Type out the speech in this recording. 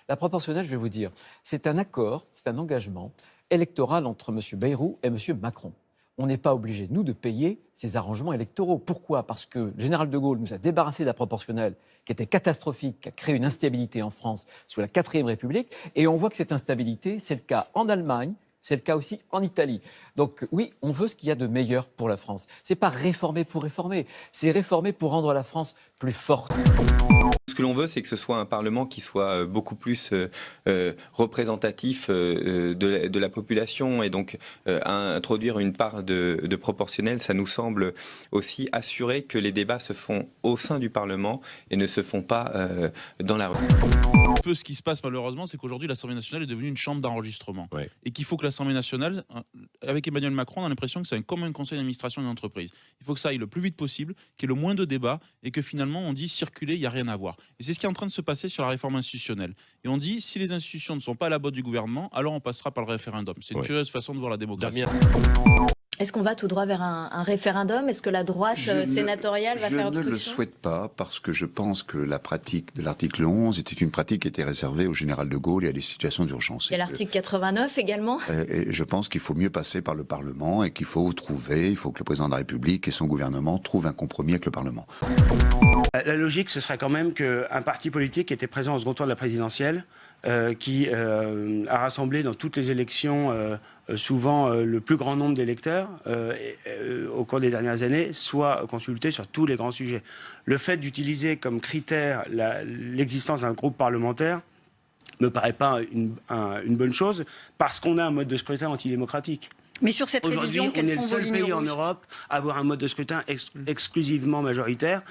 La proportionnelle, je vais vous dire, c'est un accord, c'est un engagement électoral entre M. Bayrou et M. Macron. On n'est pas obligé, nous, de payer ces arrangements électoraux. Pourquoi? Parce que le général de Gaulle nous a débarrassé de la proportionnelle, qui était catastrophique, qui a créé une instabilité en France sous la 4e République. Et on voit que cette instabilité, c'est le cas en Allemagne, c'est le cas aussi en Italie. Donc oui, on veut ce qu'il y a de meilleur pour la France. Ce n'est pas réformer pour réformer, c'est réformer pour rendre la France plus forte. Ce que l'on veut, c'est que ce soit un Parlement qui soit beaucoup plus représentatif de la population, et donc introduire une part de proportionnel, ça nous semble aussi assurer que les débats se font au sein du Parlement et ne se font pas dans la rue. Un peu ce qui se passe malheureusement, c'est qu'aujourd'hui l'Assemblée nationale est devenue une chambre d'enregistrement. Ouais. Et qu'il faut que l'Assemblée nationale, avec Emmanuel Macron, on a l'impression que c'est comme un conseil d'administration d'une entreprise. Il faut que ça aille le plus vite possible, qu'il y ait le moins de débats et que finalement on dit circuler, il n'y a rien à voir. Et c'est ce qui est en train de se passer sur la réforme institutionnelle. Et on dit, si les institutions ne sont pas à la botte du gouvernement, alors on passera par le référendum. C'est une curieuse façon de voir la démocratie. Est-ce qu'on va tout droit vers un référendum? Est-ce que la droite sénatoriale va faire obstruction? Je ne le souhaite pas, parce que je pense que la pratique de l'article 11 était une pratique qui était réservée au général de Gaulle et à des situations d'urgence. Il y a l'article 89 également. Et je pense qu'il faut mieux passer par le Parlement et qu'il faut il faut que le président de la République et son gouvernement trouvent un compromis avec le Parlement. La logique, ce serait quand même qu'un parti politique qui était présent au second tour de la présidentielle, qui a rassemblé dans toutes les élections souvent le plus grand nombre d'électeurs au cours des dernières années, soit consulté sur tous les grands sujets. Le fait d'utiliser comme critère l'existence d'un groupe parlementaire me paraît pas une bonne chose, parce qu'on a un mode de scrutin antidémocratique. Mais sur cette révision, aujourd'hui, on est le seul pays en Europe à avoir un mode de scrutin exclusivement majoritaire.